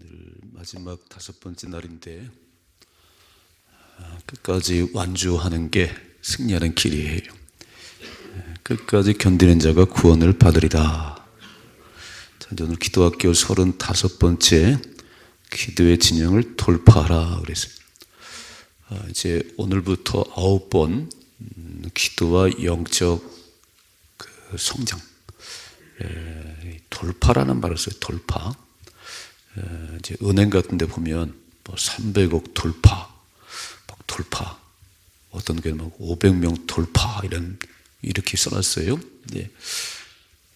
오늘 마지막 5번째 날인데 끝까지 완주하는 게 승리하는 길이에요. 끝까지 견디는 자가 구원을 받으리라. 자, 오늘 기도학교 35번째 기도의 진영을 돌파하라 그랬어요. 이제 오늘부터 9번 기도와 영적 성장, 돌파라는 말을 써요. 돌파. 이제 은행 같은 데 보면 뭐 300억 돌파, 막 돌파, 어떤 게 막 500명 돌파 이렇게 써놨어요. 근데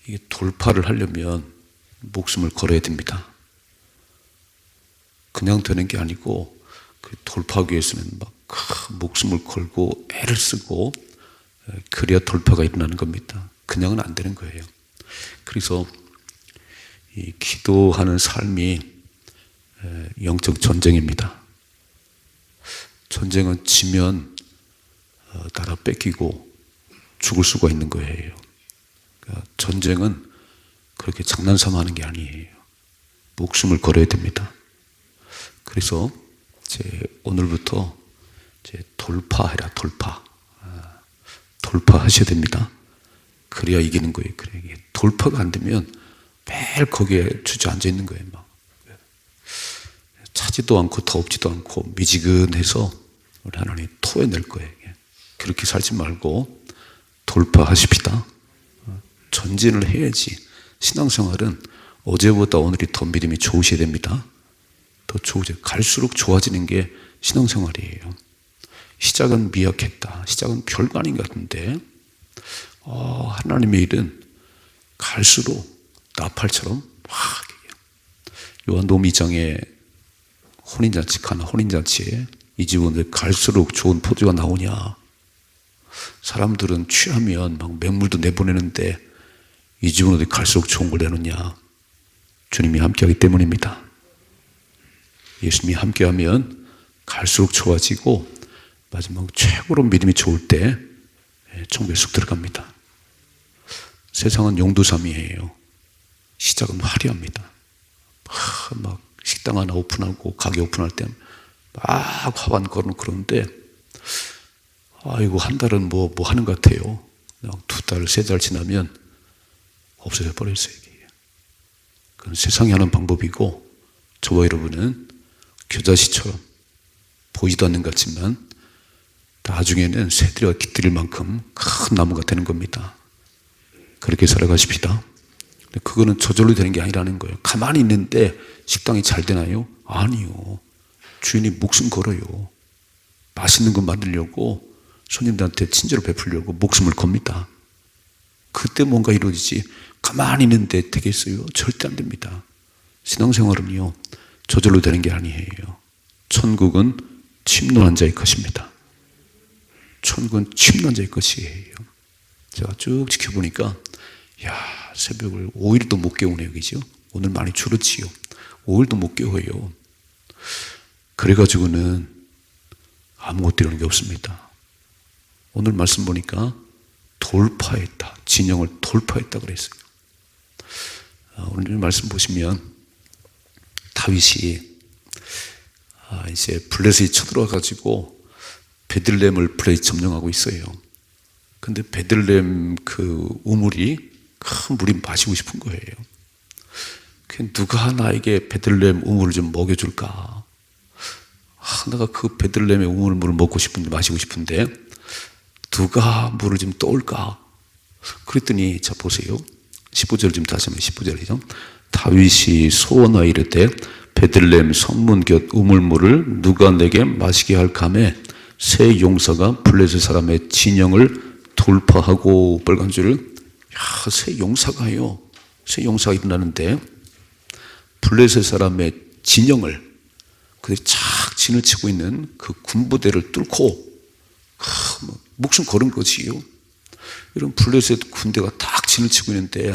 이게 돌파를 하려면 목숨을 걸어야 됩니다. 그냥 되는 게 아니고 그 돌파하기 위해서는 막 목숨을 걸고 애를 쓰고 그래야 돌파가 일어나는 겁니다. 그냥은 안 되는 거예요. 그래서 이 기도하는 삶이 영적 전쟁입니다. 전쟁은 지면 나라 뺏기고 죽을 수가 있는 거예요. 그러니까 전쟁은 그렇게 장난삼아 하는 게 아니에요. 목숨을 걸어야 됩니다. 그래서 오늘부터 돌파해라, 돌파. 돌파하셔야 됩니다. 그래야 이기는 거예요. 그래. 돌파가 안 되면 매일 거기에 주저앉아 있는 거예요. 막. 차지도 않고 더웁지도 않고 미지근해서 우리 하나님 토해낼 거예요. 그렇게 살지 말고 돌파하십시다. 전진을 해야지. 신앙생활은 어제보다 오늘이 더 믿음이 좋으셔야 됩니다. 더 좋으세요. 갈수록 좋아지는 게 신앙생활이에요. 시작은 미약했다. 시작은 별거 아닌 것 같은데 하나님의 일은 갈수록 나팔처럼 막 요한복음 2장에 혼인잔치 가나 혼인잔치에 이 집은 왜 갈수록 좋은 포도가 나오냐. 사람들은 취하면 막 맹물도 내보내는데 이 집은 어디 갈수록 좋은 걸 내놓냐. 주님이 함께하기 때문입니다. 예수님이 함께하면 갈수록 좋아지고 마지막 최고로 믿음이 좋을 때 천국에 쑥 들어갑니다. 세상은 용두삼이에요. 시작은 화려합니다. 막 식당 하나 오픈하고 가게 오픈할 때 막 화관 걸어놓고 그러는데 아이고 한 달은 뭐 하는 것 같아요. 그냥 2달, 3달 지나면 없어져 버렸어요. 그건 세상이 하는 방법이고 저와 여러분은 겨자씨처럼 보이지도 않는 것 같지만 나중에는 새들이가 깃들일 만큼 큰 나무가 되는 겁니다. 그렇게 살아가십시다. 그거는 저절로 되는 게 아니라는 거예요. 가만히 있는데 식당이 잘 되나요? 아니요. 주인이 목숨 걸어요. 맛있는 거 만들려고 손님들한테 친절을 베풀려고 목숨을 겁니다. 그때 뭔가 이루어지지 가만히 있는데 되겠어요? 절대 안 됩니다. 신앙생활은요 저절로 되는 게 아니에요. 천국은 침노한 자의 것입니다. 천국은 침노한 자의 것이에요. 제가 쭉 지켜보니까 새벽을 5일도 못 깨우네요. 그죠? 오늘 많이 줄었지요. 5일도 못 깨워요. 그래가지고는 아무것도 이러는 게 없습니다. 오늘 말씀 보니까 돌파했다. 진영을 돌파했다 그랬어요. 오늘 말씀 보시면 다윗이 이제 블레셋이 쳐들어와가지고 베들레헴을 블레셋이 점령하고 있어요. 근데 베들레헴 그 우물이 큰 물이 마시고 싶은 거예요. 누가 나에게 베들레헴 우물을 좀 먹여줄까? 내가 그 베들레헴의 우물 물을 먹고 싶은데 마시고 싶은데 누가 물을 좀 떠올까? 그랬더니 자 보세요. 15절 좀 다시 한번 15절이죠. 다윗이 소원하여 이르되 베들레헴 성문 곁 우물물을 누가 내게 마시게 할까매 새 용사가 블레셋 사람의 진영을 돌파하고 빨간 줄. 새 용사가요. 새 용사가 일어나는데 블레셋 사람의 진영을 착 진을 치고 있는 그 군부대를 뚫고 목숨 걸은 거지요. 이런 블레셋 군대가 딱 진을 치고 있는데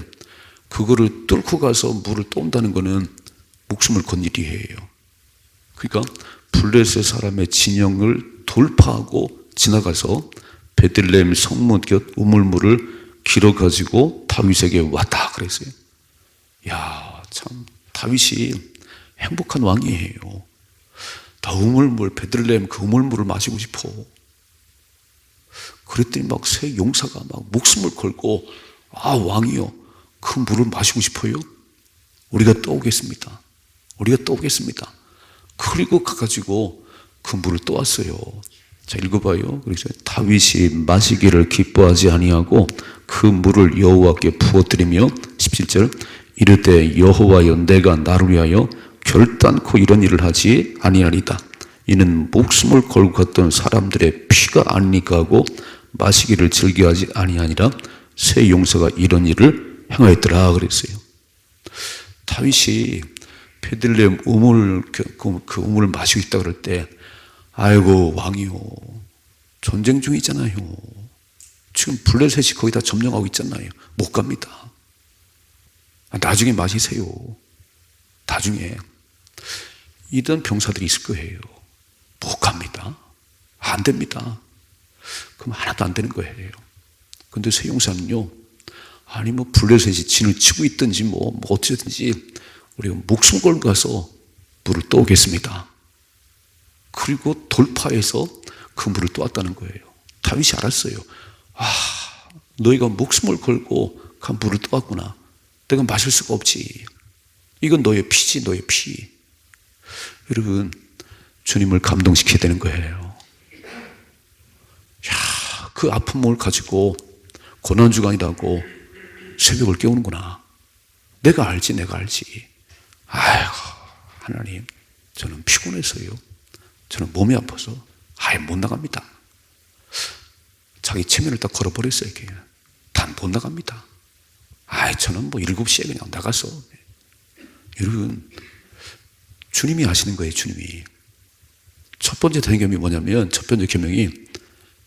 그거를 뚫고 가서 물을 떠온다는 거는 목숨을 건 일이에요. 그러니까 블레셋 사람의 진영을 돌파하고 지나가서 베들레헴 성문 곁 우물물을 길어가지고 다윗에게 왔다 그랬어요. 참 다윗이 행복한 왕이에요. 다 우물물, 베들레헴 그 우물물을 마시고 싶어. 그랬더니 막 새 용사가 막 목숨을 걸고, 아, 왕이요, 그 물을 마시고 싶어요? 우리가 떠오겠습니다. 우리가 떠오겠습니다. 그리고 가가지고 그 물을 떠왔어요. 자, 읽어봐요. 그래서 다윗이 마시기를 기뻐하지 아니하고 그 물을 여호와께 부어뜨리며 17절 이르되 여호와여 내가 나를 위하여 결단코 이런 일을 하지 아니하리다. 이는 목숨을 걸고 갔던 사람들의 피가 아니니까 하고 마시기를 즐겨하지 아니하니라. 새 용사가 이런 일을 행하였더라 그랬어요. 다윗이 베들레헴 우물, 그 우물을 마시고 있다 그럴 때, 아이고 왕이요, 전쟁 중이잖아요. 지금 블레셋이 거의 다 점령하고 있잖아요. 못 갑니다. 나중에 마시세요. 나중에. 이런 병사들이 있을 거예요. 못 갑니다. 안 됩니다. 그럼 하나도 안 되는 거예요. 근데 새 용사는요, 아니 뭐 블레셋이 진을 치고 있든지 뭐 어쩌든지 우리가 목숨 걸고 가서 물을 떠오겠습니다. 그리고 돌파해서 그 물을 떠왔다는 거예요. 다윗이 알았어요. 아, 너희가 목숨을 걸고 그 물을 떠왔구나. 내가 마실 수가 없지. 이건 너의 피지, 너의 피. 여러분, 주님을 감동시켜야 되는 거예요. 야, 그 아픈 몸을 가지고 고난주간이라고 새벽을 깨우는구나. 내가 알지, 내가 알지. 아이고, 하나님, 저는 피곤해서요. 저는 몸이 아파서 아예 못 나갑니다. 자기 체면을 딱 걸어버렸어요. 단 못 나갑니다. 아이, 저는 뭐 7시에 그냥 나가서. 여러분, 주님이 하시는 거예요, 주님이. 첫 번째 대경이 뭐냐면, 첫 번째 계명이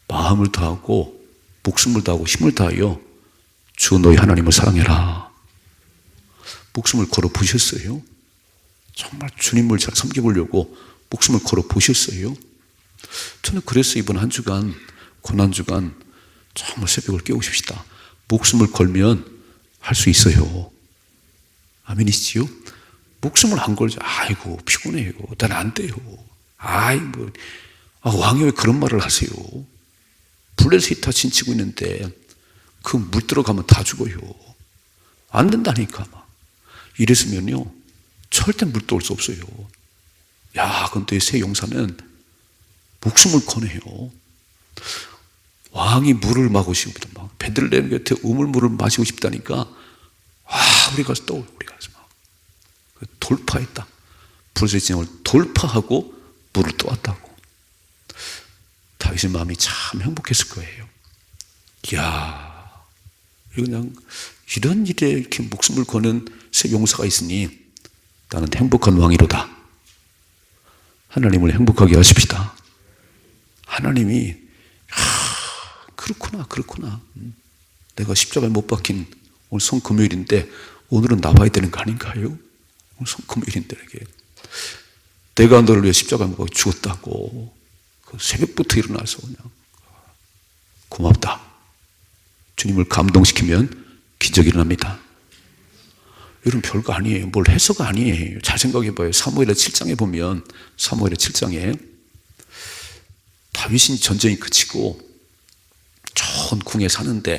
마음을 다하고, 목숨을 다하고, 힘을 다하여 주 너희 하나님을 사랑해라. 목숨을 걸어 보셨어요? 정말 주님을 잘 섬겨보려고 목숨을 걸어 보셨어요? 저는 그래서 이번 한 주간, 고난주간 정말 새벽을 깨우십시다. 목숨을 걸면 할 수 있어요. 아멘이시지요? 목숨을 안 걸죠. 아이고, 피곤해요. 난 안 돼요. 아이고, 왕이 왜 그런 말을 하세요? 블레셋이 다 진치고 있는데 그 물 들어가면 다 죽어요. 안 된다니까. 막. 이랬으면요, 절대 물 떠올 수 없어요. 야, 근데 새 용사는 목숨을 거네요. 왕이 물을 마시고 싶다. 막 베들레헴 곁에 우물물을 마시고 싶다니까. 우리 가서 떠올려. 우리 가서 막 돌파했다. 블레셋 진영을 돌파하고 물을 떠왔다고. 다윗의 마음이 참 행복했을 거예요. 이야, 그냥 이런 일에 이렇게 목숨을 거는 새 용사가 있으니 나는 행복한 왕이로다. 하나님을 행복하게 하십시다. 하나님이 그렇구나. 내가 십자가에 못 박힌 오늘 성금요일인데 오늘은 나와야 되는 거 아닌가요? 오늘 성금요일인데 이렇게 내가 너를 위해 십자가에 못 박혀 죽었다고 그 새벽부터 일어나서 그냥 고맙다. 주님을 감동시키면 기적이 일어납니다. 여러분, 별거 아니에요. 뭘 해서가 아니에요. 잘 생각해봐요. 사무엘의 7장에 보면, 사무엘의 7장에 다윗이 전쟁이 그치고 좋은 궁에 사는데,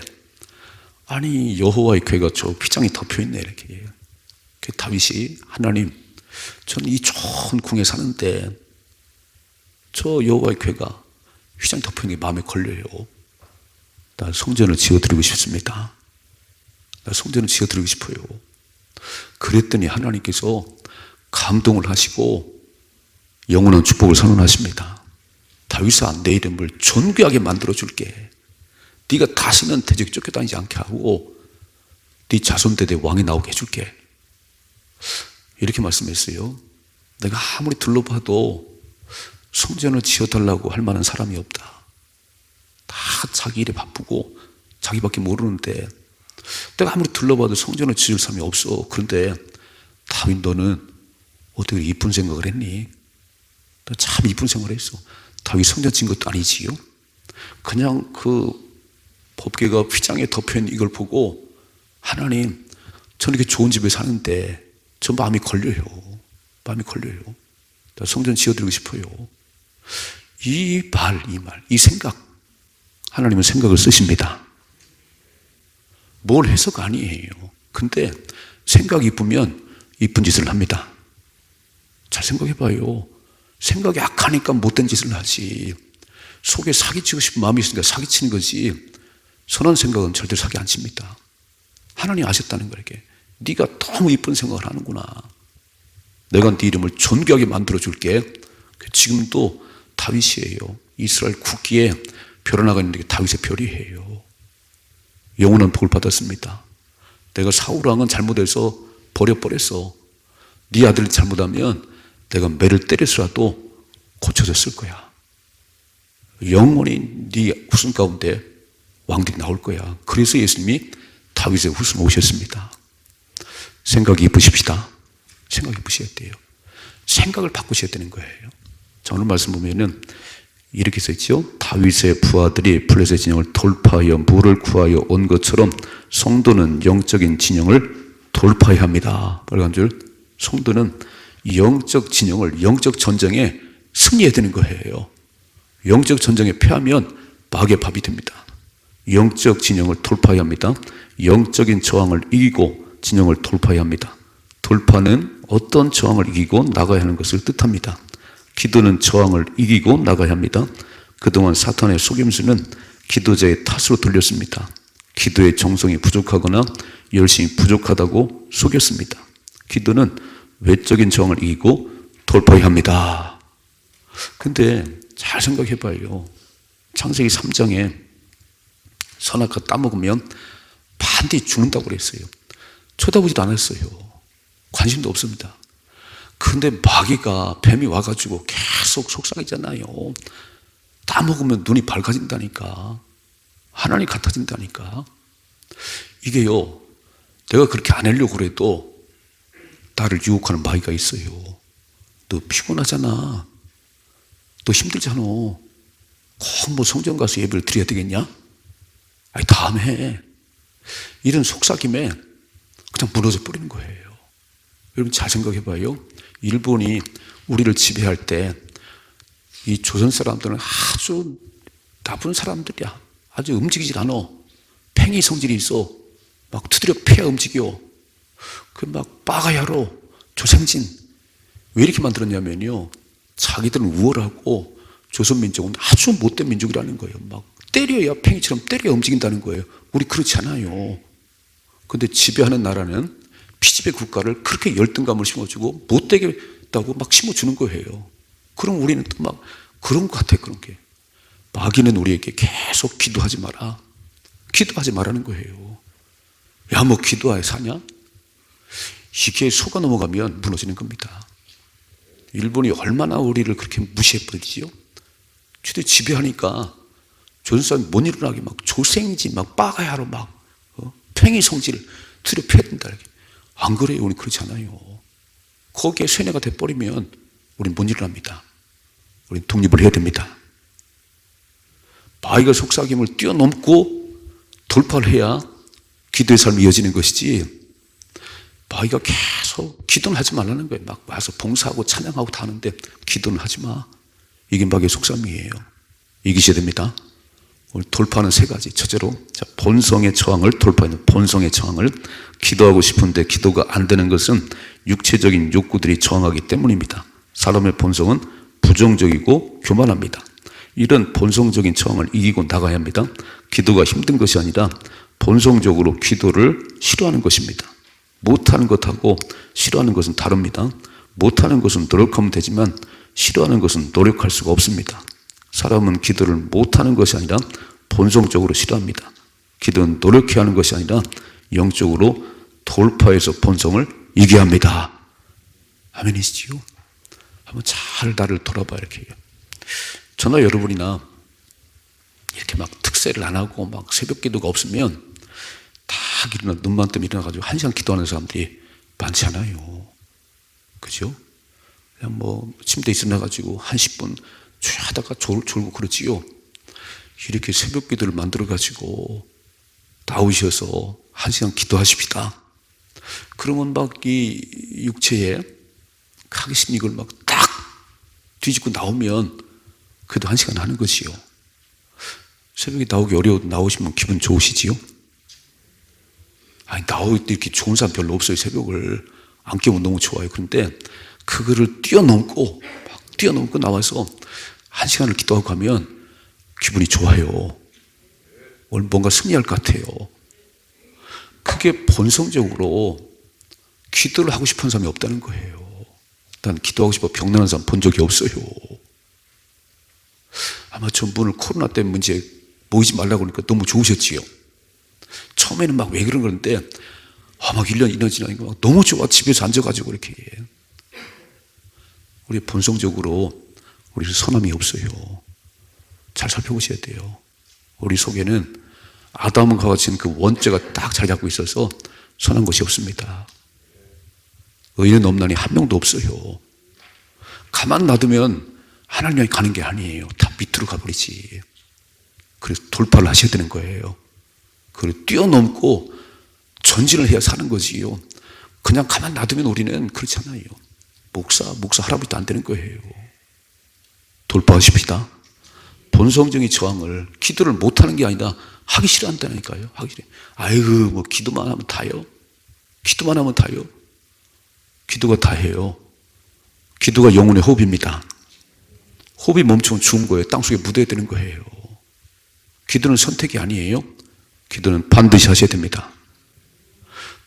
아니 여호와의 궤가 저 휘장이 덮여있네. 이렇게 다윗이, 하나님, 전 이 좋은 궁에 사는데 저 여호와의 궤가 휘장이 덮여있는 게 마음에 걸려요. 나 성전을 지어드리고 싶습니다. 나 성전을 지어드리고 싶어요. 그랬더니 하나님께서 감동을 하시고 영원한 축복을 선언하십니다. 다윗아, 내 이름을 존귀하게 만들어줄게. 네가 다시는 대적에 쫓겨다니지 않게 하고 네 자손대대 왕이 나오게 해줄게. 이렇게 말씀했어요. 내가 아무리 둘러봐도 성전을 지어달라고 할 만한 사람이 없다. 다 자기 일에 바쁘고 자기밖에 모르는데 내가 아무리 둘러봐도 성전을 지을 사람이 없어. 그런데 다윗, 너는 어떻게 이쁜 생각을 했니? 너 참 이쁜 생각을 했어. 다윗 성전 지은 것도 아니지요. 그냥 그 법궤가 휘장에 덮여있는 이걸 보고, 하나님, 저는 이렇게 좋은 집에 사는데 저 마음이 걸려요. 마음이 걸려요. 성전 지어드리고 싶어요. 이 말, 이 생각, 하나님은 생각을 쓰십니다. 뭘 해서가 아니에요. 근데 생각이 이쁘면 이쁜 짓을 합니다. 잘 생각해봐요. 생각이 악하니까 못된 짓을 하지. 속에 사기치고 싶은 마음이 있으니까 사기치는 거지. 선한 생각은 절대 사기 안 칩니다. 하나님 아셨다는 거예요. 네가 너무 이쁜 생각을 하는구나. 내가 네 이름을 존귀하게 만들어줄게. 지금도 다윗이에요. 이스라엘 국기에 별 하나가 있는데 다윗의 별이에요. 영원한 복을 받았습니다. 내가 사울왕은 잘못해서 버려버렸어. 네 아들이 잘못하면 내가 매를 때려서라도 고쳐졌을 거야. 영원히 네 후손 가운데 왕들이 나올 거야. 그래서 예수님이 다윗의 후손 오셨습니다. 생각이 이쁘십시다. 생각이 이쁘셔야 돼요. 생각을 바꾸셔야 되는 거예요. 자, 오늘 말씀 보면은 이렇게 써있죠. 다윗의 부하들이 블레셋 진영을 돌파하여 물을 구하여 온 것처럼 성도는 영적인 진영을 돌파해야 합니다. 빨간 줄. 성도는 영적 진영을, 영적 전쟁에 승리해야 되는 거예요. 영적 전쟁에 패하면 마귀의 밥이 됩니다. 영적 진영을 돌파해야 합니다. 영적인 저항을 이기고 진영을 돌파해야 합니다. 돌파는 어떤 저항을 이기고 나가야 하는 것을 뜻합니다. 기도는 저항을 이기고 나가야 합니다. 그동안 사탄의 속임수는 기도자의 탓으로 돌렸습니다. 기도의 정성이 부족하거나 열심히 부족하다고 속였습니다. 기도는 외적인 저항을 이기고 돌파해야 합니다. 근데 잘 생각해 봐요. 창세기 3장에 선악과 따먹으면 반드시 죽는다고 그랬어요. 쳐다보지도 않았어요. 관심도 없습니다. 근데 마귀가, 뱀이 와가지고 계속 속삭이잖아요. 따먹으면 눈이 밝아진다니까. 하나님 같아진다니까. 이게요, 내가 그렇게 안 하려고 그래도 나를 유혹하는 마귀가 있어요. 너 피곤하잖아. 너 힘들잖아. 꼭 뭐 성전 가서 예배를 드려야 되겠냐? 아니, 다음에 해. 이런 속삭임에 그냥 무너져 버리는 거예요. 여러분 잘 생각해 봐요. 일본이 우리를 지배할 때 이 조선 사람들은 아주 나쁜 사람들이야. 아주 움직이질 않아. 팽이 성질이 있어. 막 두드려 패야 움직여. 그 막 빠가야로 조생진. 왜 이렇게 만들었냐면요, 자기들은 우월하고 조선민족은 아주 못된 민족이라는 거예요. 막 때려야, 팽이처럼 때려야 움직인다는 거예요. 우리 그렇지 않아요. 근데 지배하는 나라는 피지배 국가를 그렇게 열등감을 심어주고 못되겠다고 막 심어주는 거예요. 그럼 우리는 또 막 그런 것 같아요. 그런 게. 마귀는 우리에게 계속 기도하지 마라. 기도하지 말라는 거예요. 야, 뭐 기도하여 사냐? 이게 속아 넘어가면 무너지는 겁니다. 일본이 얼마나 우리를 그렇게 무시해버리지요? 주도 지배하니까 조선사람이 못 일어나게 막 조생지, 막 빠가야로 막 팽이 성질 들여 패야 된다. 이렇게. 안 그래요? 우리 그렇지 않아요. 거기에 쇠뇌가 돼버리면 우리는 못 일어납니다. 우리는 독립을 해야 됩니다. 마귀가 속삭임을 뛰어넘고 돌파를 해야 기도의 삶이 이어지는 것이지, 마귀가 계속 기도는 하지 말라는 거예요. 막 와서 봉사하고 찬양하고 다 하는데 기도는 하지 마. 이게 마귀의 속삭임이에요. 이기셔야 됩니다. 오늘 돌파하는 세 가지. 첫째로, 자, 본성의 저항을 돌파하는, 본성의 저항을. 기도하고 싶은데 기도가 안 되는 것은 육체적인 욕구들이 저항하기 때문입니다. 사람의 본성은 부정적이고 교만합니다. 이런 본성적인 저항을 이기고 나가야 합니다. 기도가 힘든 것이 아니라 본성적으로 기도를 싫어하는 것입니다. 못하는 것하고 싫어하는 것은 다릅니다. 못하는 것은 노력하면 되지만 싫어하는 것은 노력할 수가 없습니다. 사람은 기도를 못하는 것이 아니라 본성적으로 싫어합니다. 기도는 노력해야 하는 것이 아니라 영적으로 돌파해서 본성을 이겨야 합니다. 아멘이시지요? 한번 잘 나를 돌아봐. 이렇게 저나 여러분이나 이렇게 막 특세를 안 하고 막 새벽 기도가 없으면 다 일어나, 눈만 뜨면 일어나가지고 1시간 기도하는 사람들이 많지 않아요. 그죠? 그냥 뭐 침대에 일어나가지고 한 10분 하다가 졸고 그러지요. 이렇게 새벽 기도를 만들어가지고 나오셔서 1시간 기도하십시다. 그러면 막 이 육체에 하기 이걸 막 딱 뒤집고 나오면 그래도 1시간 하는 것이요. 새벽에 나오기 어려워도 나오시면 기분 좋으시지요? 아니, 나올 때 이렇게 좋은 사람 별로 없어요. 새벽을 안 깨우면 너무 좋아요. 그런데 그거를 뛰어넘고 나와서 1시간을 기도하고 가면 기분이 좋아요. 오늘 뭔가 승리할 것 같아요. 그게 본성적으로 기도를 하고 싶은 사람이 없다는 거예요. 난 기도하고 싶어 병나는 사람 본 적이 없어요. 아마 전부는 코로나 때문에 문제 모이지 말라고 그러니까 너무 좋으셨지요. 처음에는 막 왜 그런 건데 막 1년, 2년 지나니까 막 너무 좋아. 집에서 앉아가지고 이렇게. 우리 본성적으로 우리 선함이 없어요. 잘 살펴보셔야 돼요. 우리 속에는 아담과 같은 그 원죄가 딱 잘 잡고 있어서 선한 것이 없습니다. 의인 없나니 한 명도 없어요. 가만 놔두면 하나님이 가는 게 아니에요. 다 밑으로 가버리지. 그래서 돌파를 하셔야 되는 거예요. 그걸 뛰어넘고 전진을 해야 사는 거지요. 그냥 가만 놔두면 우리는 그렇지 않아요. 목사 할아버지도 안 되는 거예요. 돌파하십시다. 본성적인 저항을 기도를 못하는 게 아니라 하기 싫어한다니까요. 하기 싫어. 아이고 뭐 기도만 하면 다요. 기도만 하면 다요. 기도가 다예요. 기도가 영혼의 호흡입니다. 호흡이 멈추면 죽은 거예요. 땅속에 묻어야 되는 거예요. 기도는 선택이 아니에요. 기도는 반드시 하셔야 됩니다.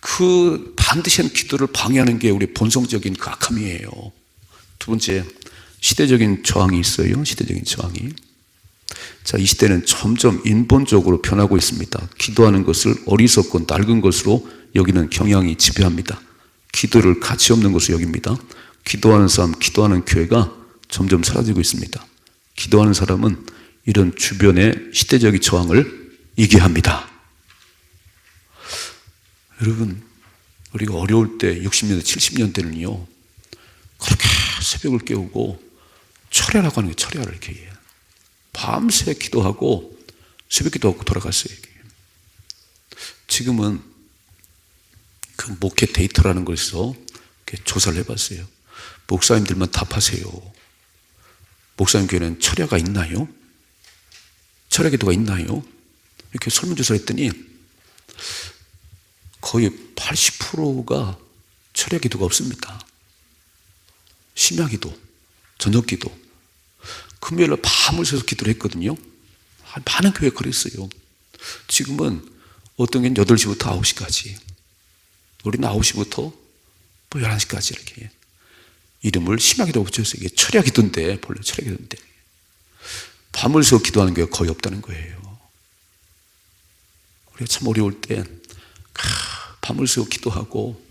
그 반드시 하는 기도를 방해하는 게 우리 본성적인 그 악함이에요. 두 번째, 시대적인 저항이 있어요. 시대적인 저항이. 자, 이 시대는 점점 인본적으로 변하고 있습니다. 기도하는 것을 어리석고 낡은 것으로 여기는 경향이 지배합니다. 기도를 가치 없는 것으로 여깁니다. 기도하는 사람, 기도하는 교회가 점점 사라지고 있습니다. 기도하는 사람은 이런 주변의 시대적인 저항을 이겨야 합니다. 여러분, 우리가 어려울 때 60년대, 70년대는요, 그렇게 새벽을 깨우고 철야라고 하는 게 철야를 이렇게 해요. 밤새 기도하고 새벽 기도하고 돌아갔어요. 지금은 그 목회 데이터라는 것에서 조사를 해봤어요. 목사님들만 답하세요. 목사님 교회는 철야가 있나요? 철야 기도가 있나요? 이렇게 설문조사를 했더니 거의 80%가 철야 기도가 없습니다. 심야 기도, 저녁 기도. 금요일날 밤을 새서 기도를 했거든요. 많은 교회가 그랬어요. 지금은 어떤 게 8시부터 9시까지. 우리는 9시부터 뭐 11시까지 이렇게. 이름을 심야 기도라고 붙였어요. 이게 철야 기도인데, 본래 철야 기도인데. 밤을 새서 기도하는 교회가 거의 없다는 거예요. 우리가 참 어려울 때, 밤을 새고 기도하고,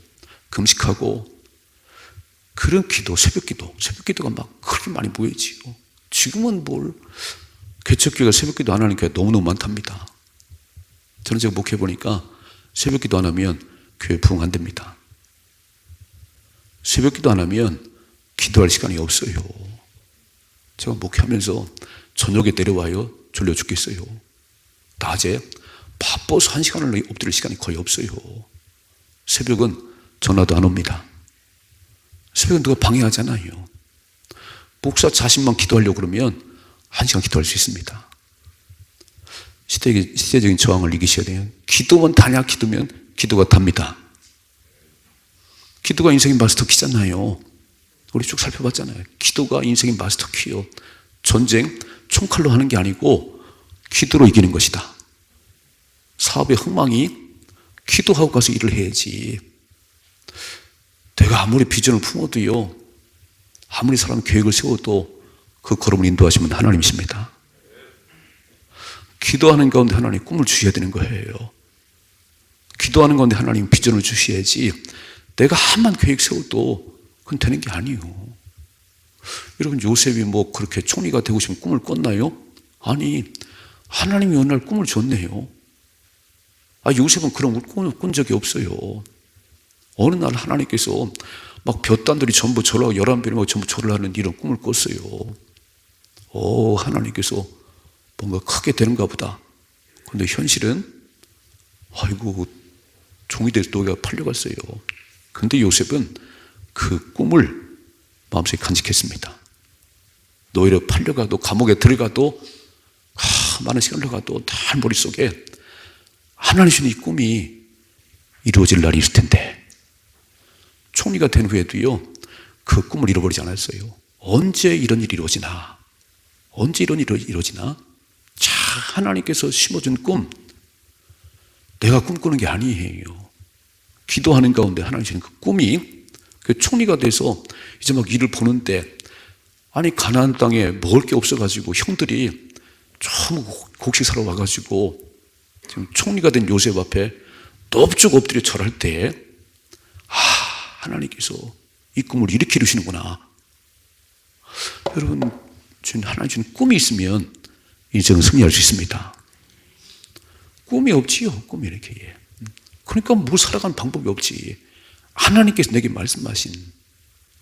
금식하고, 그런 기도, 새벽 기도가 막 그렇게 많이 모이지요. 지금은 개척교회가 새벽 기도 안 하는 교회가 너무너무 많답니다. 저는 제가 목회 보니까 새벽 기도 안 하면 교회 부흥 안 됩니다. 새벽 기도 안 하면 기도할 시간이 없어요. 제가 목회하면서 저녁에 내려와요. 졸려 죽겠어요. 낮에 바빠서 1시간을 엎드릴 시간이 거의 없어요. 새벽은 전화도 안 옵니다. 새벽은 누가 방해하잖아요. 목사 자신만 기도하려고 그러면 1시간 기도할 수 있습니다. 시대적인 저항을 이기셔야 돼요. 기도만 다냐 기도면 기도가 답니다. 기도가 인생의 마스터 키잖아요. 우리 쭉 살펴봤잖아요. 기도가 인생의 마스터 키요. 전쟁 총칼로 하는 게 아니고 기도로 이기는 것이다. 사업의 흥망이 기도하고 가서 일을 해야지. 내가 아무리 비전을 품어도요, 아무리 사람 계획을 세워도 그 걸음을 인도하시면 하나님이십니다. 기도하는 가운데 하나님 꿈을 주셔야 되는 거예요. 기도하는 가운데 하나님 비전을 주셔야지 내가 한만 계획 세워도 그건 되는 게 아니에요. 여러분, 요셉이 뭐 그렇게 총리가 되고 싶은 꿈을 꿨나요? 아니, 하나님이 어느 날 꿈을 줬네요. 요셉은 그런 꿈을 꾼 적이 없어요. 어느 날 하나님께서 막 볕단들이 전부 절하고 11별이 막 전부 절을 하는 이런 꿈을 꿨어요. 하나님께서 뭔가 크게 되는가 보다. 그런데 현실은 아이고 종이 돼서 노예가 팔려갔어요. 그런데 요셉은 그 꿈을 마음속에 간직했습니다. 노예로 팔려가도 감옥에 들어가도 많은 시간을 가도 다 머릿속에 하나님 주신 이 꿈이 이루어질 날이 있을 텐데, 총리가 된 후에도요 그 꿈을 잃어버리지 않았어요. 언제 이런 일이 이루어지나, 언제 이런 일이 이루어지나. 자, 하나님께서 심어준 꿈, 내가 꿈꾸는 게 아니에요. 기도하는 가운데 하나님 주신 그 꿈이, 그 총리가 돼서 이제 막 일을 보는데, 아니 가나안 땅에 먹을 게 없어가지고 형들이 좀 곡식 사러 와가지고 지금 총리가 된 요셉 앞에 넙죽 엎드려 절할 때, 하나님께서 이 꿈을 이렇게 이루시는구나. 여러분, 하나님 주신 꿈이 있으면 인생은 승리할 수 있습니다. 꿈이 없지요. 꿈이 이렇게. 그러니까 뭐 살아가는 방법이 없지. 하나님께서 내게 말씀하신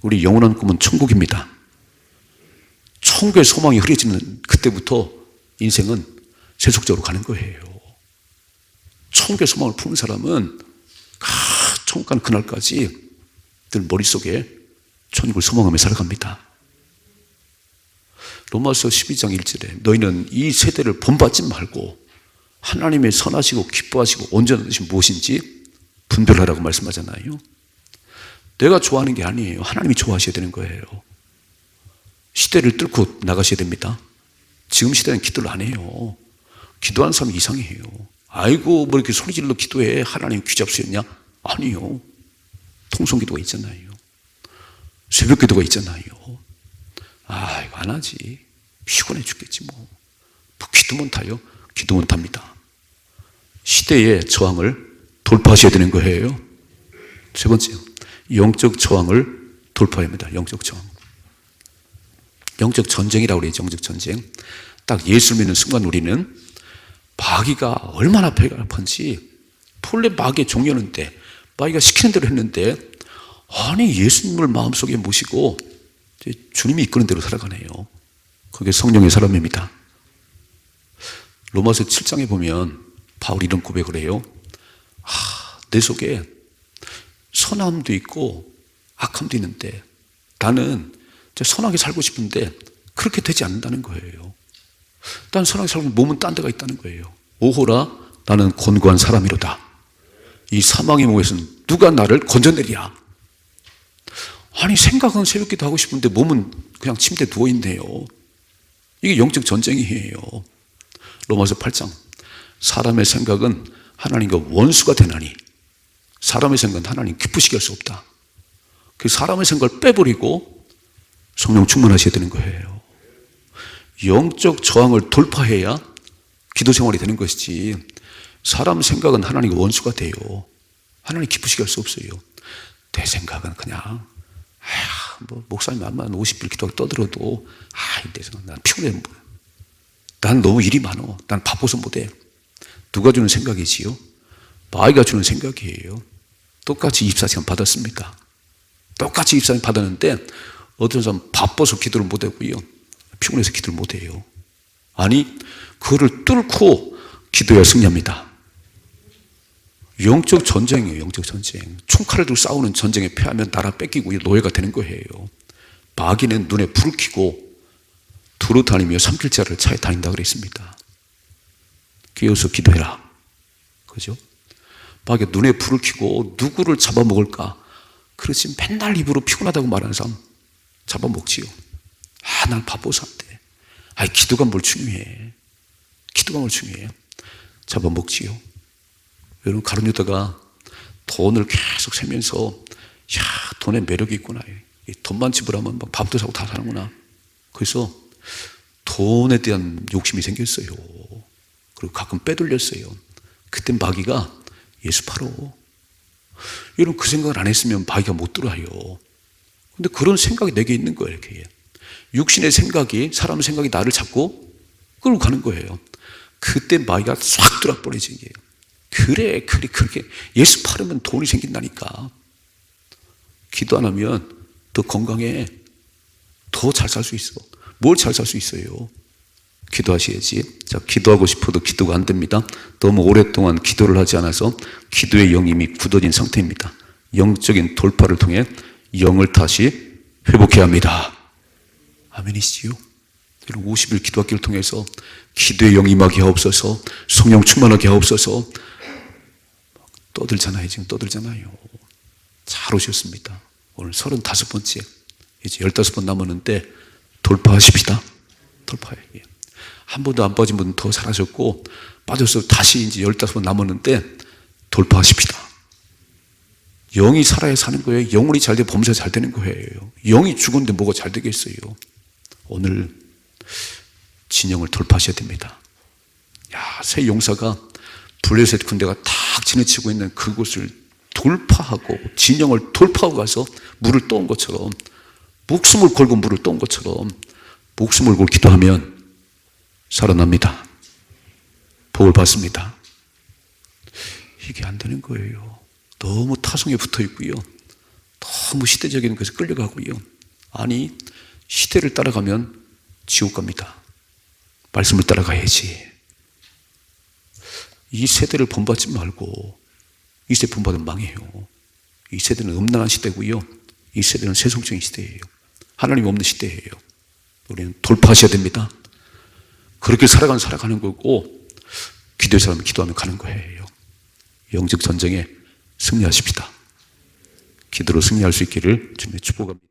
우리 영원한 꿈은 천국입니다. 천국의 소망이 흐려지는 그때부터 인생은 세속적으로 가는 거예요. 천국의 소망을 품은 사람은 천국 가는 그날까지 늘 머릿속에 천국을 소망하며 살아갑니다. 로마서 12장 1절에 너희는 이 세대를 본받지 말고 하나님의 선하시고 기뻐하시고 온전한 뜻이 무엇인지 분별하라고 말씀하잖아요. 내가 좋아하는 게 아니에요. 하나님이 좋아하셔야 되는 거예요. 시대를 뚫고 나가셔야 됩니다. 지금 시대는 기도를 안 해요. 기도하는 사람이 이상해요. 아이고 뭐 이렇게 소리질러 기도해, 하나님 귀잡수였냐? 아니요. 통성기도가 있잖아요. 새벽기도가 있잖아요. 이거 안 하지. 피곤해 죽겠지 뭐 기도 못해요? 기도 못합니다. 시대의 저항을 돌파하셔야 되는 거예요. 세 번째, 영적 저항을 돌파해야 합니다. 영적 저항. 영적 전쟁이라고 그래요. 영적 전쟁. 딱 예수를 믿는 순간 우리는 마귀가 얼마나 배가 아픈지, 본래 마귀의 종이었는데 마귀가 시키는 대로 했는데, 아니 예수님을 마음속에 모시고 주님이 이끄는 대로 살아가네요. 그게 성령의 사람입니다. 로마서 7장에 보면 바울이 이런 고백을 해요. 내 속에 선함도 있고 악함도 있는데 나는 선하게 살고 싶은데 그렇게 되지 않는다는 거예요. 난 선하게 살고 몸은 딴 데가 있다는 거예요. 오호라 나는 곤고한 사람이로다. 이 사망의 몸에서는 누가 나를 건져내리야. 아니 생각은 새벽기도 하고 싶은데 몸은 그냥 침대에 누워있네요. 이게 영적 전쟁이에요. 로마서 8장, 사람의 생각은 하나님과 원수가 되나니 사람의 생각은 하나님 기쁘시게 할 수 없다. 그 사람의 생각을 빼버리고 성령 충만하셔야 되는 거예요. 영적 저항을 돌파해야 기도 생활이 되는 것이지, 사람 생각은 하나님과 원수가 돼요. 하나님 기쁘시게 할 수 없어요. 내 생각은 그냥 뭐 목사님 한 50일 기도하고 떠들어도 내 생각 난 피곤해. 난 너무 일이 많어. 난 바빠서 못해. 누가 주는 생각이지요? 마귀가 주는 생각이에요. 똑같이 24시간 받았습니다. 똑같이 24시간 받았는데 어떤 사람은 바빠서 기도를 못하고요, 피곤해서 기도를 못해요. 아니 그거를 뚫고 기도해야 승리합니다. 영적 전쟁이에요. 영적 전쟁. 총칼을 들고 싸우는 전쟁에 패하면 나라 뺏기고 노예가 되는 거예요. 마귀는 눈에 불을 켜고 두루 다니며 삼킬자를 차에 다닌다 그랬습니다. 기어서 기도해라. 그죠? 마귀가 눈에 불을 켜고 누구를 잡아먹을까? 그렇지 맨날 입으로 피곤하다고 말하는 사람 잡아먹지요. 난 바빠서 안 돼. 기도가 뭘 중요해. 기도가 뭘 중요해요. 잡아먹지요. 여러분, 가룟 유다가 돈을 계속 세면서 돈에 매력이 있구나. 돈만 지불하면 막 밥도 사고 다 사는구나. 그래서 돈에 대한 욕심이 생겼어요. 그리고 가끔 빼돌렸어요. 그때 마귀가 예수 팔어. 여러분, 그 생각을 안 했으면 마귀가 못 들어와요. 근데 그런 생각이 내게 있는 거예요. 이렇게. 육신의 생각이, 사람의 생각이 나를 잡고 끌고 가는 거예요. 그때 마귀가 싹 들어버리지. 그래, 그렇게 예수 팔으면 돈이 생긴다니까. 기도 안 하면 더 건강해. 더 잘 살 수 있어. 뭘 잘 살 수 있어요? 기도하셔야지. 자, 기도하고 싶어도 기도가 안 됩니다. 너무 오랫동안 기도를 하지 않아서 기도의 영이 이미 굳어진 상태입니다. 영적인 돌파를 통해 영을 다시 회복해야 합니다. 아멘이시지요? 50일 기도학기를 통해서 기도의 영 임하게 하옵소서, 성령 충만하게 하옵소서. 떠들잖아요. 지금 떠들잖아요. 잘 오셨습니다. 오늘 35번째, 이제 15번 남았는데 돌파하십시다. 돌파해. 한 번도 안 빠진 분은 더 잘하셨고, 빠져서 다시 이제 15번 남았는데 돌파하십시다. 영이 살아야 사는 거예요. 영혼이 잘 되면 범사가 잘 되는 거예요. 영이 죽었는데 뭐가 잘 되겠어요. 오늘 진영을 돌파하셔야 됩니다. 새 용사가 블레셋 군대가 탁 지나치고 있는 그곳을 돌파하고 진영을 돌파하고 가서 물을 떠온 것처럼, 목숨을 걸고 물을 떠온 것처럼 목숨을 걸고 기도하면 살아납니다. 복을 받습니다. 이게 안 되는 거예요. 너무 타성에 붙어 있고요. 너무 시대적인 것에 끌려가고요. 아니, 시대를 따라가면 지옥 갑니다. 말씀을 따라가야지. 이 세대를 본받지 말고, 이 세대 본받으면 망해요. 이 세대는 음란한 시대고요. 이 세대는 세속적인 시대예요. 하나님 없는 시대예요. 우리는 돌파하셔야 됩니다. 그렇게 살아가는 거고, 기도의 사람은 기도하면 가는 거예요. 영적 전쟁에 승리하십시다. 기도로 승리할 수 있기를 주님의 축복합니다.